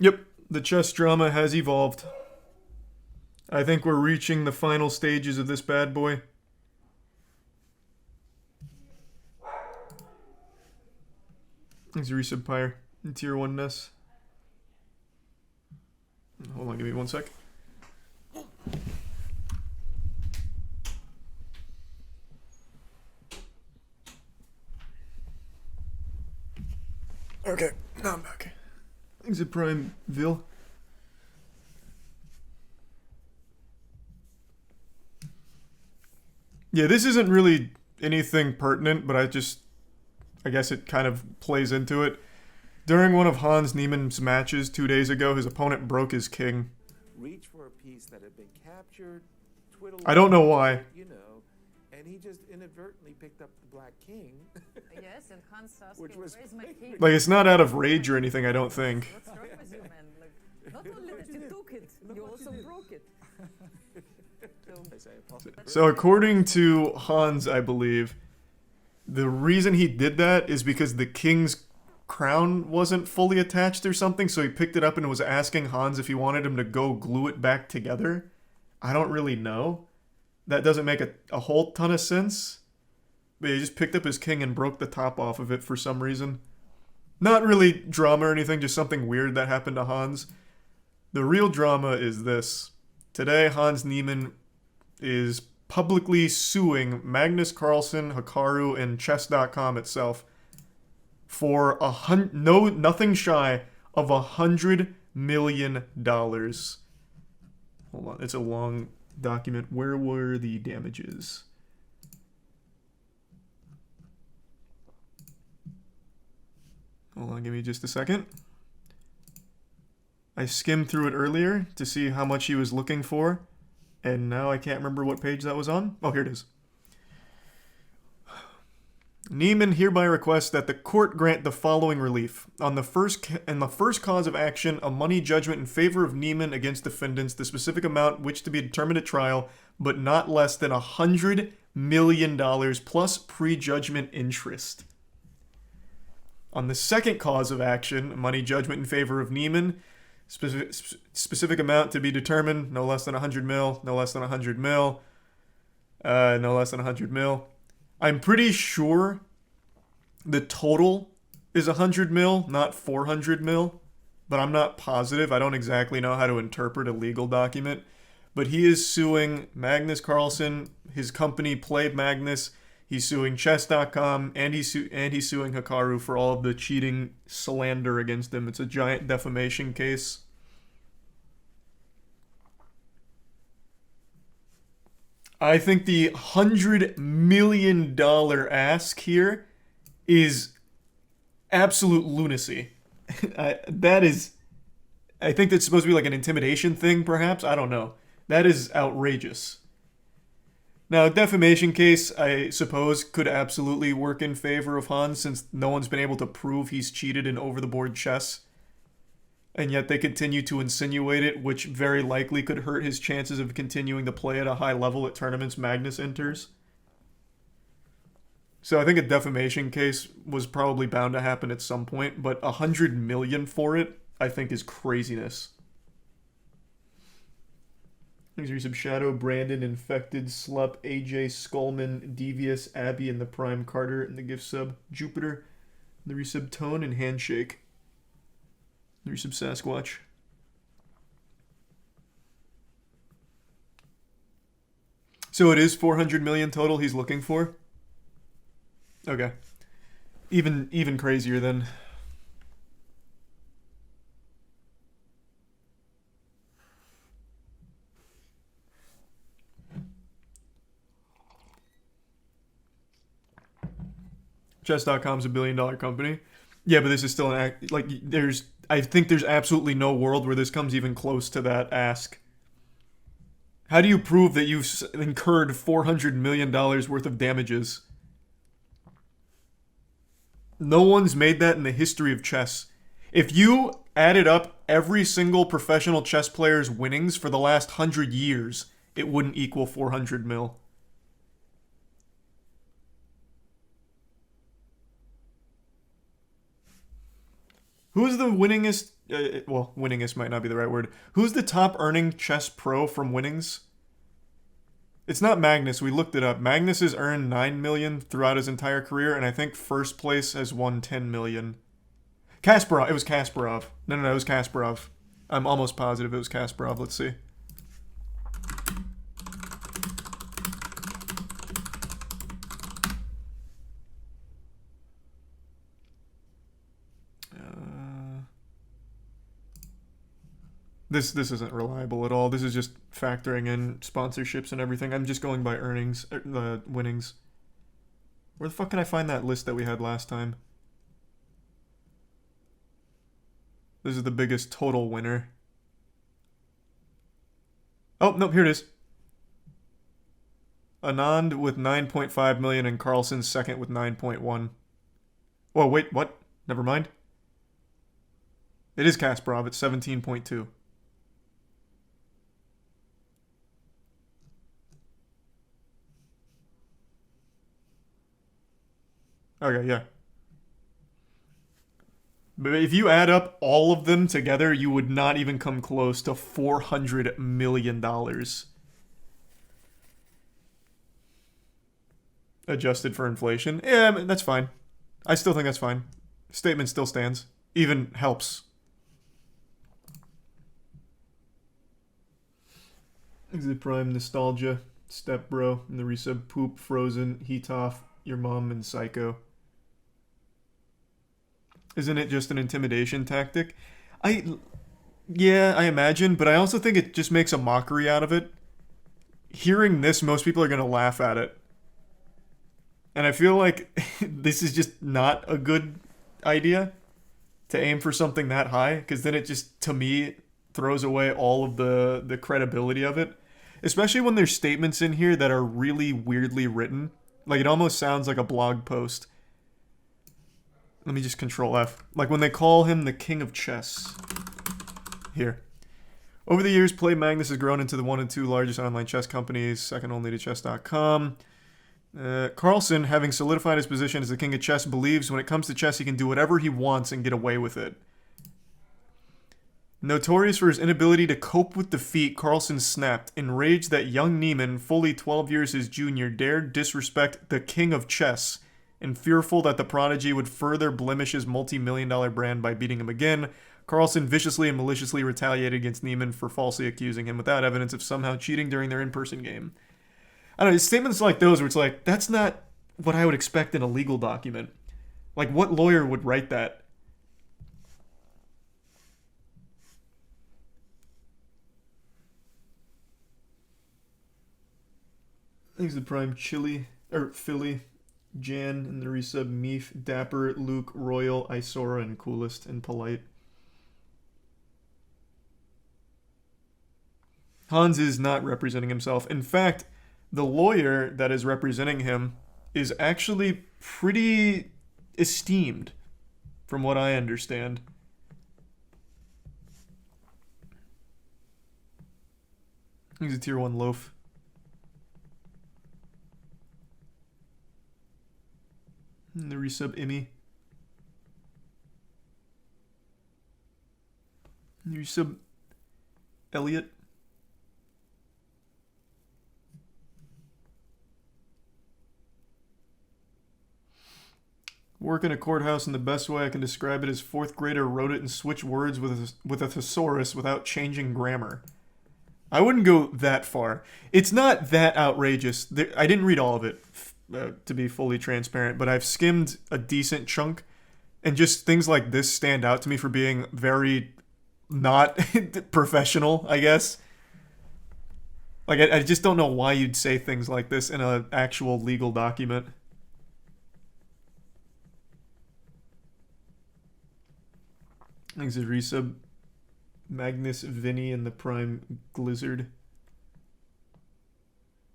Yep, the chess drama has evolved. I think we're reaching the final stages of this bad boy. Thanks, Resub Pyre. In tier 1 ness. Hold on, give me 1 sec. Okay, now I'm back. Thanks to Prime Vil. Yeah, this isn't really anything pertinent, but I guess it kind of plays into it. During one of Hans Niemann's matches 2 days ago, his opponent broke his king. Reach for a piece that had been captured, I don't know why. You know, and he just inadvertently picked up the black king. Yes, and Hans asked Which him, was where's my king? Like, it's not out of rage or anything, I don't think. What's wrong with you, man? Like, not only that you took it, you also broke it. So according to Hans, I believe, the reason he did that is because the king's crown wasn't fully attached or something, so he picked it up and was asking Hans if he wanted him to go glue it back together. I don't really know. That doesn't make a whole ton of sense. But he just picked up his king and broke the top off of it for some reason. Not really drama or anything, just something weird that happened to Hans. The real drama is this. Today, Hans Neiman is publicly suing Magnus Carlsen, Hikaru, and Chess.com itself for nothing shy of $100 million. Hold on, it's a long document. Where were the damages? Hold on, give me just a second. I skimmed through it earlier to see how much he was looking for, and now I can't remember what page that was on. Oh, here it is. Neiman hereby requests that the court grant the following relief. In the first cause of action, a money judgment in favor of Neiman against defendants, the specific amount which to be determined at trial, but not less than $100 million plus prejudgment interest. On the second cause of action, a money judgment in favor of Neiman, specific amount to be determined, no less than 100 mil, no less than 100 mil, no less than 100 mil. I'm pretty sure the total is 100 mil, not 400 mil, but I'm not positive. I don't exactly know how to interpret a legal document. But he is suing Magnus Carlsen, his company Play Magnus. He's suing Chess.com, and he's suing Hikaru for all of the cheating slander against him. It's a giant defamation case. I think the $100 million ask here is absolute lunacy. I think that's supposed to be like an intimidation thing, perhaps. I don't know. That is outrageous. Now, a defamation case, I suppose, could absolutely work in favor of Hans, since no one's been able to prove he's cheated in over-the-board chess. And yet they continue to insinuate it, which very likely could hurt his chances of continuing to play at a high level at tournaments Magnus enters. So I think a defamation case was probably bound to happen at some point, but $100 million for it, I think, is craziness. Thanks for some Shadow, Brandon, Infected, Slup, AJ, Skullman, Devious, Abby, and the Prime Carter, and the gift sub, Jupiter, the resub Tone, and Handshake. The resub Sasquatch. So it is 400 million total he's looking for? Okay. Even crazier then. Chess.com's a $1 billion company. Yeah, but this is still an act. Like, I think there's absolutely no world where this comes even close to that ask. How do you prove that you've incurred $400 million worth of damages? No one's made that in the history of chess. If you added up every single professional chess player's winnings for the last 100 years, it wouldn't equal 400 mil. Who's the winningest Well, winningest might not be the right word. Who's the top earning chess pro from winnings? It's not Magnus. We looked it up. Magnus has earned 9 million throughout his entire career, and I think first place has won 10 million. Kasparov. It was Kasparov. No, it was Kasparov. I'm almost positive it was Kasparov. Let's see. This isn't reliable at all. This is just factoring in sponsorships and everything. I'm just going by earnings, the winnings. Where the fuck can I find that list that we had last time? This is the biggest total winner. Oh, no, here it is. Anand with 9.5 million and Carlsen second with 9.1. Whoa, wait, what? Never mind. It is Kasparov at 17.2. Okay, yeah. But if you add up all of them together, you would not even come close to $400 million. Adjusted for inflation. Yeah, I mean, that's fine. I still think that's fine. Statement still stands. Even helps. Exit Prime, Nostalgia, Step Bro, and the resub Poop, Frozen, Heat Off, Your Mom, and Psycho. Isn't it just an intimidation tactic? Yeah, I imagine, but I also think it just makes a mockery out of it. Hearing this, most people are going to laugh at it. And I feel like this is just not a good idea to aim for something that high, because then it just, to me, throws away all of the credibility of it. Especially when there's statements in here that are really weirdly written. Like, it almost sounds like a blog post. Let me just control F. Like when they call him the king of chess. Here. Over the years, Play Magnus has grown into the 1 and 2 largest online chess companies, second only to chess.com. Carlsen, having solidified his position as the king of chess, believes when it comes to chess he can do whatever he wants and get away with it. Notorious for his inability to cope with defeat, Carlsen snapped, enraged that young Neiman, fully 12 years his junior, dared disrespect the king of chess, and fearful that the prodigy would further blemish his multi-million-dollar brand by beating him again. Carlsen viciously and maliciously retaliated against Neiman for falsely accusing him without evidence of somehow cheating during their in-person game. I don't know, statements like those where it's like, that's not what I would expect in a legal document. Like, what lawyer would write that? Thanks to Prime Philly, Jan, and the resub Meef, Dapper, Luke, Royal, Isora, and Coolest, and Polite. Hans is not representing himself. In fact, the lawyer that is representing him is actually pretty esteemed, from what I understand. He's a tier 1 loaf. And the resub Immy. And the resub Elliot. Work in a courthouse, and the best way I can describe it is fourth grader wrote it and switched words with a thesaurus without changing grammar. I wouldn't go that far. It's not that outrageous. I didn't read all of it, to be fully transparent, but I've skimmed a decent chunk, and just things like this stand out to me for being very not professional, I guess. Like, I just don't know why you'd say things like this in an actual legal document. Thanks to resub Magnus, Vinny, and the Prime Glizzard.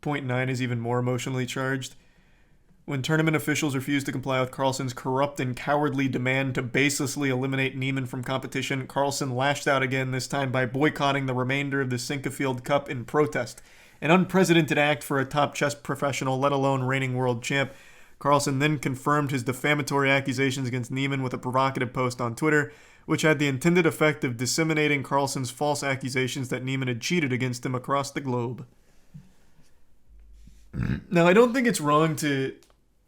Point 9 is even more emotionally charged. When tournament officials refused to comply with Carlsen's corrupt and cowardly demand to baselessly eliminate Neiman from competition, Carlsen lashed out again, this time by boycotting the remainder of the Sinquefield Cup in protest. An unprecedented act for a top chess professional, let alone reigning world champ. Carlsen then confirmed his defamatory accusations against Neiman with a provocative post on Twitter. which had the intended effect of disseminating Carlsen's false accusations that Neiman had cheated against him across the globe. Now, I don't think it's wrong to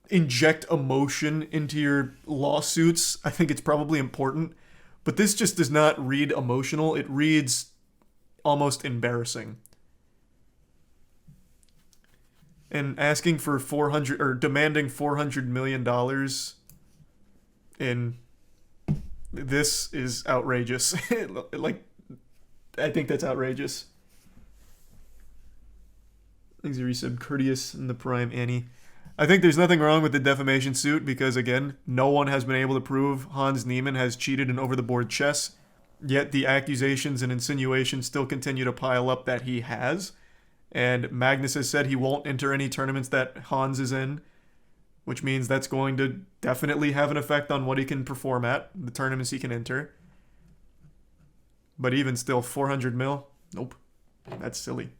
inject emotion into your lawsuits. I think it's probably important. But this just does not read emotional. It reads almost embarrassing. And asking for demanding $400 million in this is outrageous. Like, I think that's outrageous. Thanks, resub Courteous in the Prime Annie. I think there's nothing wrong with the defamation suit because, again, no one has been able to prove Hans Neiman has cheated in over-the-board chess, yet the accusations and insinuations still continue to pile up that he has. And Magnus has said he won't enter any tournaments that Hans is in, which means that's going to definitely have an effect on what he can perform at, the tournaments he can enter. But even still, 400 mil? Nope. That's silly.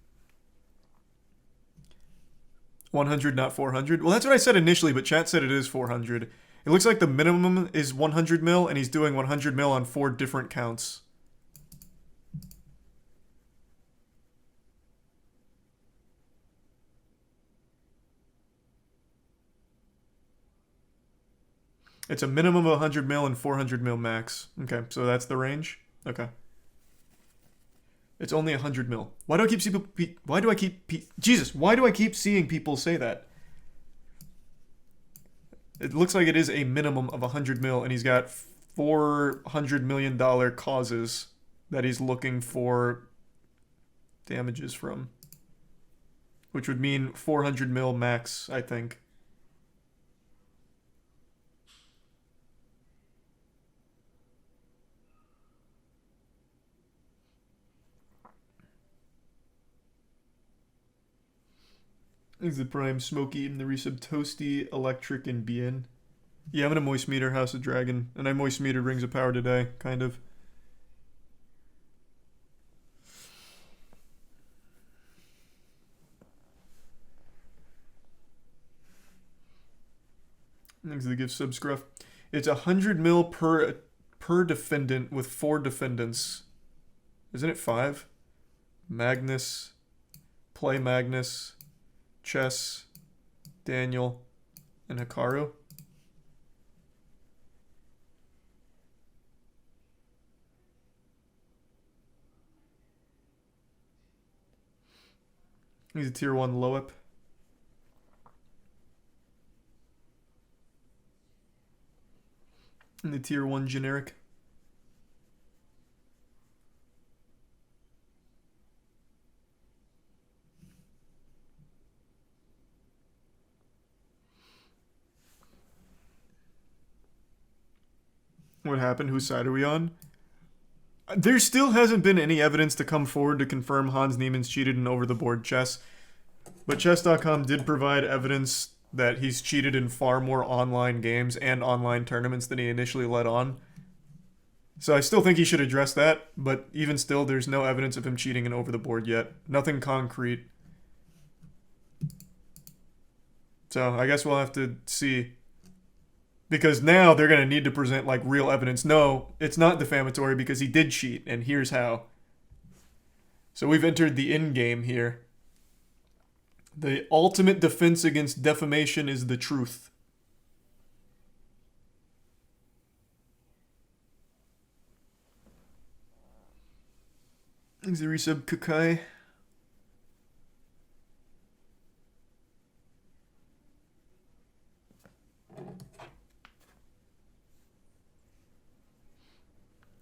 100, not 400. Well, that's what I said initially, but chat said it is 400. It looks like the minimum is 100 mil, and he's doing 100 mil on 4 different counts. It's a minimum of 100 mil and 400 mil max. Okay, so that's the range? Okay. It's only 100 mil. Why do I keep seeing people say that? It looks like it is a minimum of 100 mil, and he's got $400 million causes that he's looking for damages from. Which would mean 400 mil max, I think. Thanks the Prime Smokey and the resub Toasty, Electric, and Bien. Yeah, I'm gonna moist meter House of Dragon, and I moist metered Rings of Power today, kind of. Thanks the gift sub Scruff. It's 100 mil per defendant with 4 defendants. Isn't it 5? Magnus, Play Magnus, Chess, Daniel, and Hikaru. He's a tier 1 Loep. And the tier 1 generic. What happened? Whose side are we on? There still hasn't been any evidence to come forward to confirm Hans Niemann's cheated in over-the-board chess. But chess.com did provide evidence that he's cheated in far more online games and online tournaments than he initially let on. So I still think he should address that, but even still, there's no evidence of him cheating in over-the-board yet. Nothing concrete. So I guess we'll have to see. Because now they're going to need to present like real evidence. No, it's not defamatory because he did cheat, and here's how. So we've entered the end game here. The ultimate defense against defamation is the truth. Thanks the resub Kakai.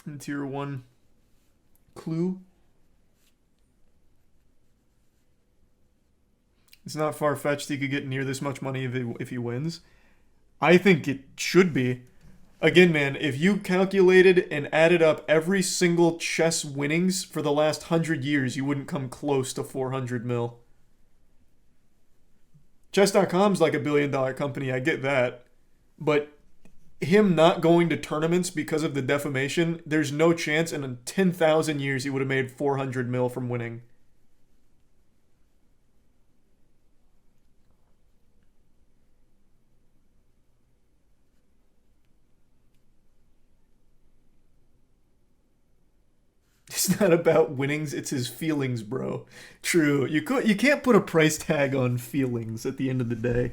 And tier 1 Clue. It's not far-fetched he could get near this much money if he wins. I think it should be. Again, man, if you calculated and added up every single chess winnings for the last 100 years, you wouldn't come close to 400 mil. Chess.com's like $1 billion company, I get that. But him not going to tournaments because of the defamation, there's no chance in 10,000 years he would have made 400 mil from winning. It's not about winnings, it's his feelings, bro. True. You can't put a price tag on feelings at the end of the day.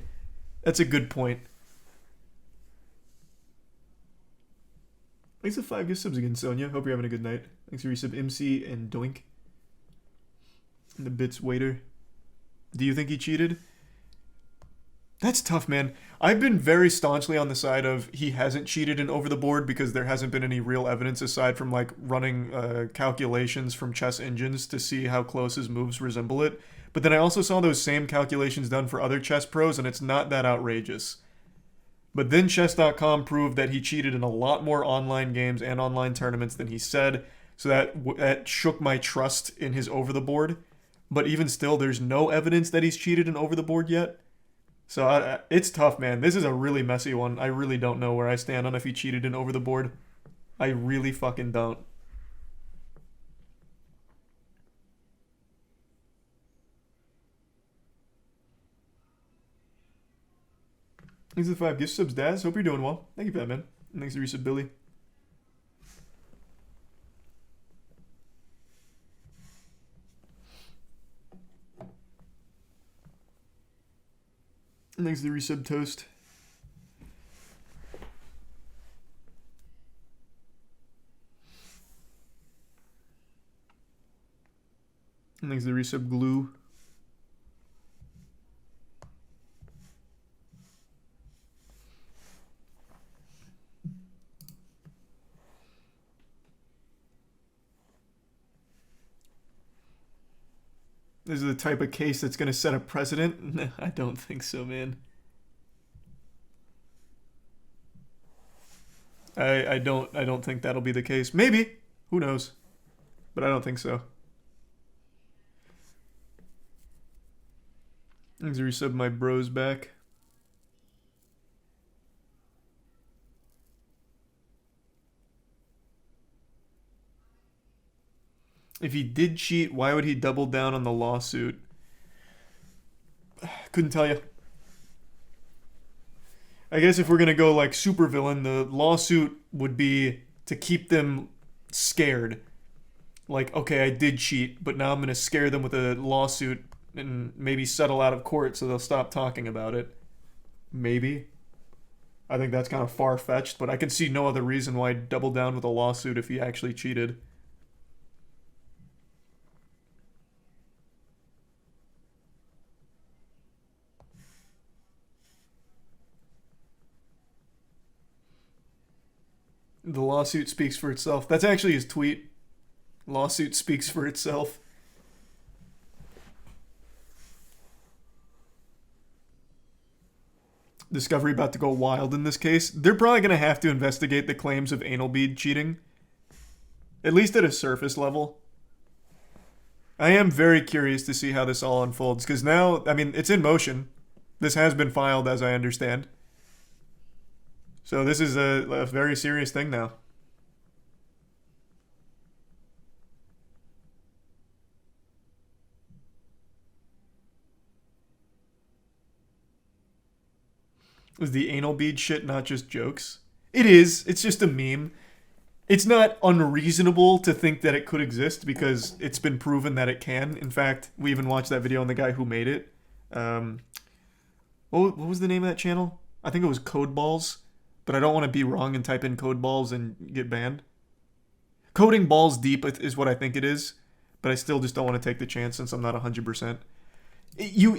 That's a good point. Thanks for 5 gift subs again, Sonia. Hope you're having a good night. Thanks for resub MC and Doink. And the bits waiter. Do you think he cheated? That's tough, man. I've been very staunchly on the side of he hasn't cheated in over the board because there hasn't been any real evidence aside from like running calculations from chess engines to see how close his moves resemble it. But then I also saw those same calculations done for other chess pros and it's not that outrageous. But then chess.com proved that he cheated in a lot more online games and online tournaments than he said. So that shook my trust in his over the board. But even still, there's no evidence that he's cheated in over the board yet. So it's tough, man. This is a really messy one. I really don't know where I stand on if he cheated in over the board. I really fucking don't. Thanks for the 5 gift subs, Daz. Hope you're doing well. Thank you for that, man. And thanks to resub, Billy. And thanks to the resub, Toast. And thanks to the resub, Glue. This is the type of case that's going to set a precedent? No, I don't think so, man. I don't think that'll be the case. Maybe. Who knows? But I don't think so. Thanks for resub my bros back. If he did cheat, why would he double down on the lawsuit? Couldn't tell you. I guess if we're going to go like supervillain, the lawsuit would be to keep them scared. Like, okay, I did cheat, but now I'm going to scare them with a lawsuit and maybe settle out of court so they'll stop talking about it. Maybe. I think that's kind of far-fetched, but I can see no other reason why I'd double down with a lawsuit if he actually cheated. The lawsuit speaks for itself. That's actually his tweet. Lawsuit speaks for itself. Discovery about to go wild in this case. They're probably going to have to investigate the claims of anal bead cheating. At least at a surface level. I am very curious to see how this all unfolds. Because now, I mean, it's in motion. This has been filed as I understand. So this is a very serious thing now. Was the anal bead shit not just jokes? It is. It's just a meme. It's not unreasonable to think that it could exist because it's been proven that it can. In fact, we even watched that video on the guy who made it. What was the name of that channel? I think it was Code Balls. But I don't want to be wrong and type in Code Balls and get banned. Coding Balls Deep is what I think it is. But I still just don't want to take the chance since I'm not 100%. You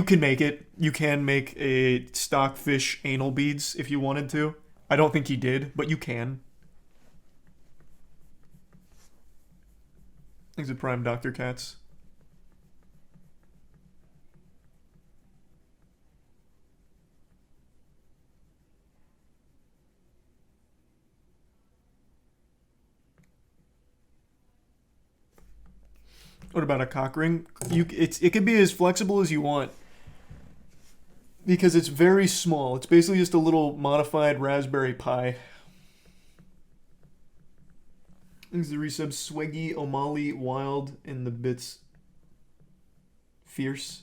can make it. You can make a stockfish anal beads if you wanted to. I don't think he did, but you can. Thanks to Prime Dr. Katz. What about a cock ring? It can be as flexible as you want. Because it's very small. It's basically just a little modified Raspberry Pi. Thanks to the resub Swaggy, O'Malley, Wild, and the bits Fierce.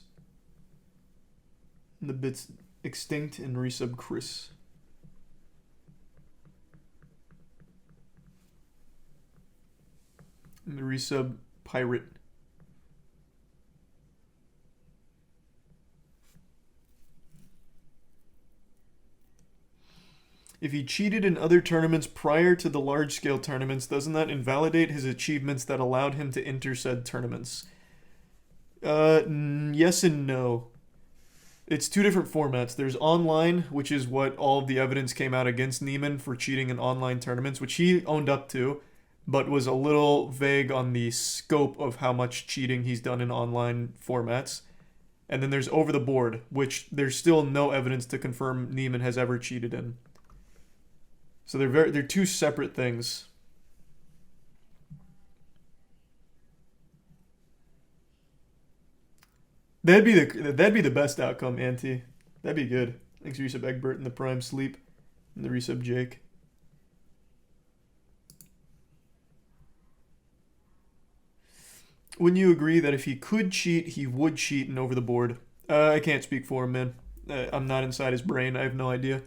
And the bits Extinct and resub Chris. And the resub pirate. If he cheated in other tournaments prior to the large-scale tournaments, doesn't that invalidate his achievements that allowed him to enter said tournaments? Yes and no. It's two different formats. There's online, which is what all of the evidence came out against Neiman for cheating in online tournaments, which he owned up to, but was a little vague on the scope of how much cheating he's done in online formats. And then there's over the board, which there's still no evidence to confirm Neiman has ever cheated in. So they're two separate things. That'd be the best outcome, Auntie. That'd be good. Thanks, Resub Egbert and the Prime Sleep and the Resub Jake. Wouldn't you agree that if he could cheat, he would cheat and over the board? I can't speak for him, man. I'm not inside his brain. I have no idea.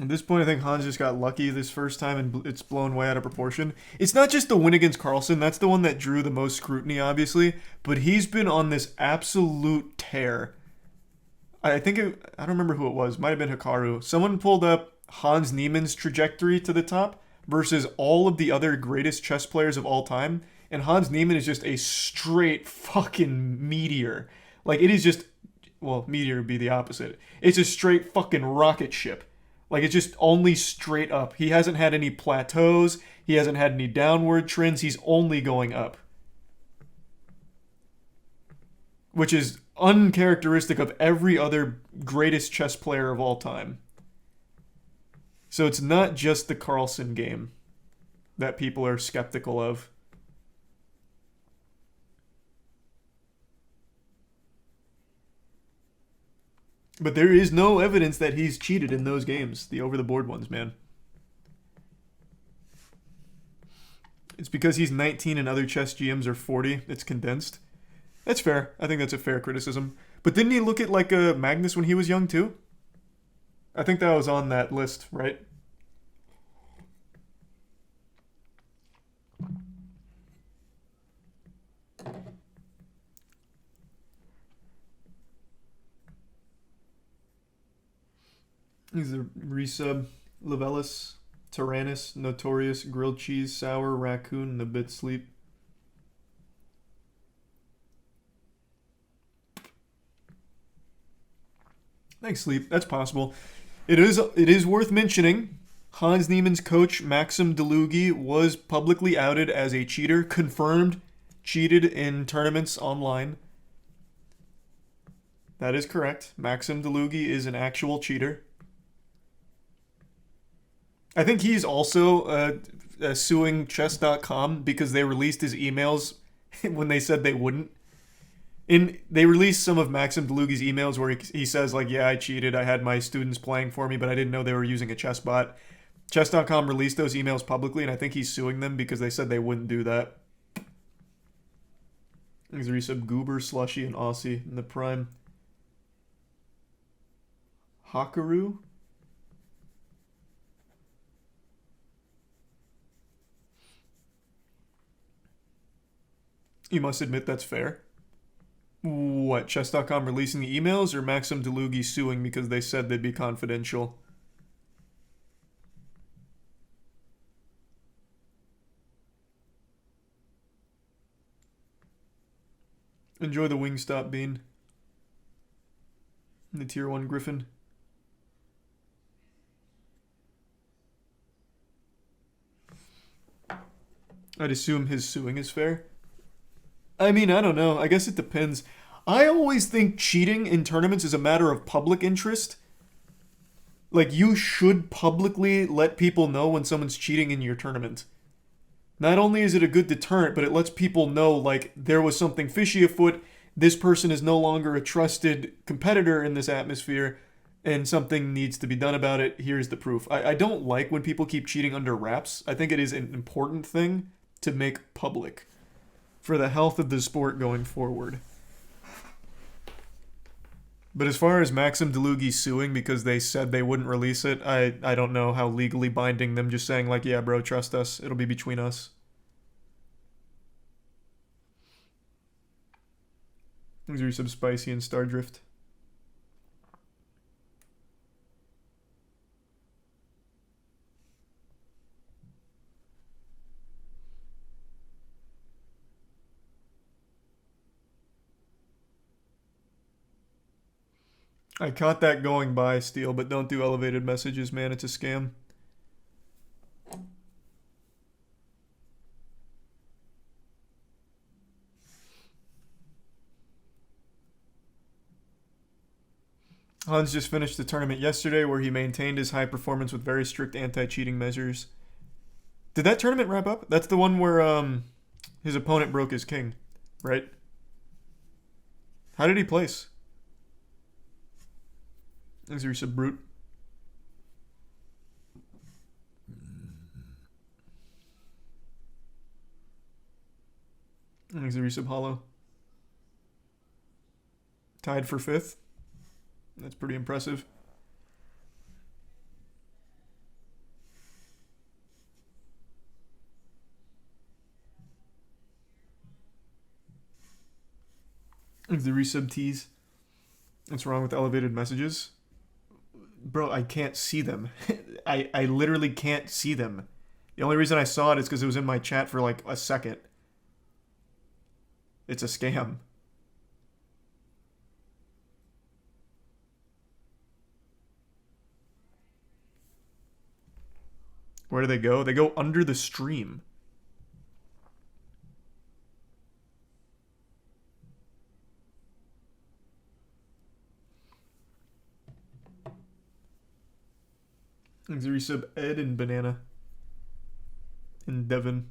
At this point, I think Hans just got lucky this first time and it's blown way out of proportion. It's not just the win against Carlsen. That's the one that drew the most scrutiny, obviously. But he's been on this absolute tear. I don't remember who it was. Might have been Hikaru. Someone pulled up Hans Niemann's trajectory to the top versus all of the other greatest chess players of all time. And Hans Neiman is just a straight fucking meteor. Like, it is just... Well, meteor would be the opposite. It's a straight fucking rocket ship. Like, it's just only straight up. He hasn't had any plateaus. He hasn't had any downward trends. He's only going up. Which is uncharacteristic of every other greatest chess player of all time. So it's not just the Carlsen game that people are skeptical of. But there is no evidence that he's cheated in those games, the over-the-board ones, man. It's because he's 19 and other chess GMs are 40. It's condensed. That's fair. I think that's a fair criticism. But didn't he look at like a Magnus when he was young too? I think that was on that list, right? These are resub, Lavellis, Tyrannus, Notorious, Grilled Cheese, Sour, Raccoon, and the Bit Sleep. Thanks, Sleep. That's possible. It is worth mentioning, Hans Niemann's coach, Maxim Delugi, was publicly outed as a cheater, confirmed cheated in tournaments online. That is correct. Maxim Delugi is an actual cheater. I think he's also suing chess.com because they released his emails when they said they wouldn't. They released some of Maxim Delugi's emails where he says, like, yeah, I cheated. I had my students playing for me, but I didn't know they were using a chess bot. Chess.com released those emails publicly, and I think he's suing them because they said they wouldn't do that. There's a resub Goober, Slushy, and Aussie in the Prime. Hakaru? You must admit that's fair. What, chess.com releasing the emails or Maxim Delugi suing because they said they'd be confidential? Enjoy the Wingstop bean. The tier 1 Griffin. I'd assume his suing is fair. I mean, I don't know. I guess it depends. I always think cheating in tournaments is a matter of public interest. Like, you should publicly let people know when someone's cheating in your tournament. Not only is it a good deterrent, but it lets people know, like, there was something fishy afoot. this person is no longer a trusted competitor in this atmosphere, and something needs to be done about it. Here's the proof. I don't like when people keep cheating under wraps. I think it is an important thing to make public for the health of the sport going forward. But as far as Maxim Delugi suing because they said they wouldn't release it, I don't know how legally binding them just saying like, yeah, bro, trust us. It'll be between us. These are some spicy and Stardrift. I caught that going by, Steel, but don't do elevated messages, man. It's a scam. Hans just finished the tournament yesterday where he maintained his high performance with very strict anti-cheating measures. Did that tournament wrap up? That's the one where his opponent broke his king, right? How did he place? Is there some brute? Is there some hollow? Tied for 5th. That's pretty impressive. Is the resub tease? What's wrong with elevated messages? Bro, I can't see them. I literally can't see them. The only reason I saw it is because it was in my chat for like a second. It's a scam. Where do they go? They go under the stream. Thanks, resub Ed and Banana. And Devin.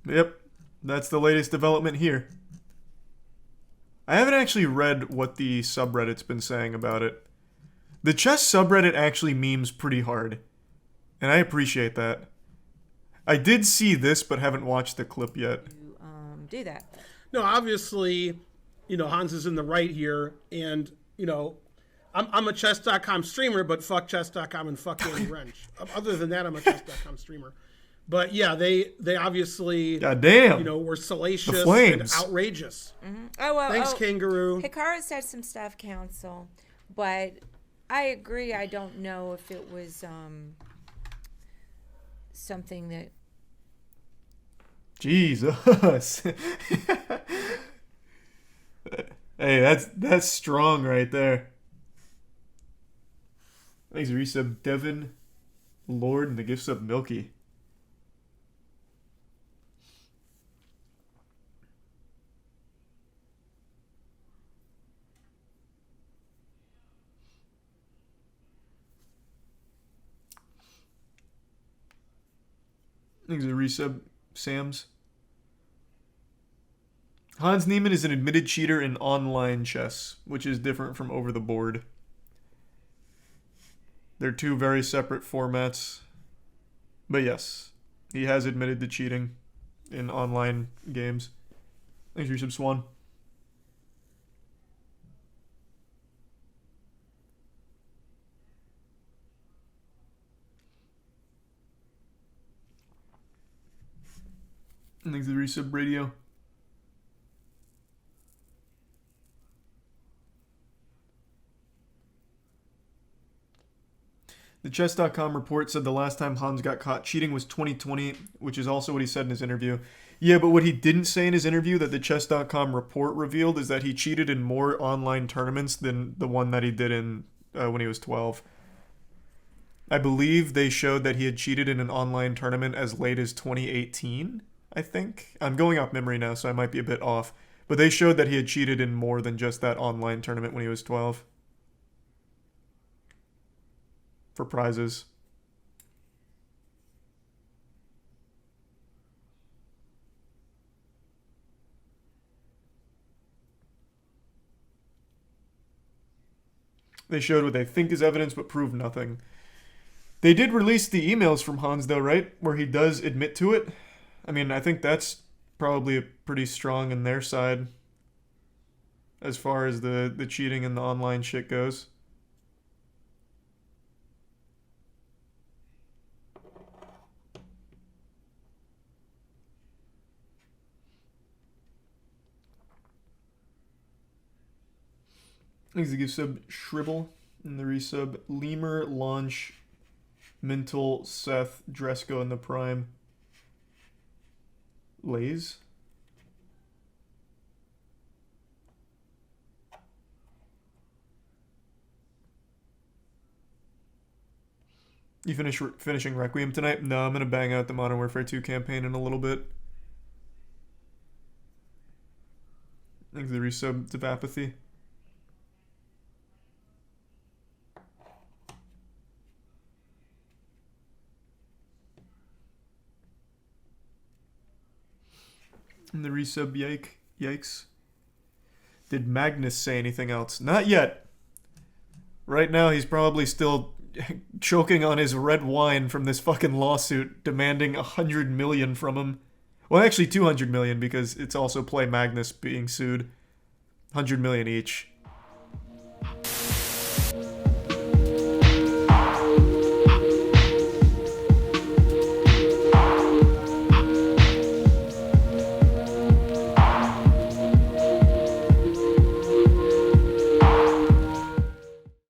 Yep, that's the latest development here. I haven't actually read what the subreddit's been saying about it. The chess subreddit actually memes pretty hard, and I appreciate that. I did see this, but haven't watched the clip yet. Do that. No, obviously, Hans is in the right here, and I'm a chess.com streamer, but fuck chess.com and fuck Danny Wrench. Other than that, I'm a chess.com streamer. But yeah, they obviously, goddamn, were salacious and outrageous. Mm-hmm. Oh well, thanks, Kangaroo. Hikaru said some stuff, Council, but I agree. I don't know if it was something that. Jesus. Hey, that's strong right there. Thanks, resub Devin, Lord, and the gifts of Milky. Thanks, resub Sam's. Hans Neiman is an admitted cheater in online chess, which is different from over the board. They're two very separate formats. But yes, he has admitted to cheating in online games. Thanks, resub Swan. Thanks, the resub radio. The chess.com report said the last time Hans got caught cheating was 2020, which is also what he said in his interview. Yeah, but what he didn't say in his interview that the chess.com report revealed is that he cheated in more online tournaments than the one that he did in when he was 12. I believe they showed that he had cheated in an online tournament as late as 2018, I think. I'm going off memory now, so I might be a bit off. But they showed that he had cheated in more than just that online tournament when he was 12. for prizes. They showed what they think is evidence but proved nothing. They did release the emails from Hans though, right? Where he does admit to it. I mean, I think that's probably pretty strong in their side as far as the cheating and the online shit goes. Thanks to give sub Shribble and the resub Lemur, Launch, Mental, Seth, Dresco, and the Prime. Lays? You finishing Requiem tonight? No, I'm gonna bang out the Modern Warfare 2 campaign in a little bit. Thanks to the resub to Apathy. And the resub, yikes. Did Magnus say anything else? Not yet. Right now, he's probably still choking on his red wine from this fucking lawsuit, demanding 100 million from him. Well, actually 200 million, because it's also Play Magnus being sued. 100 million each.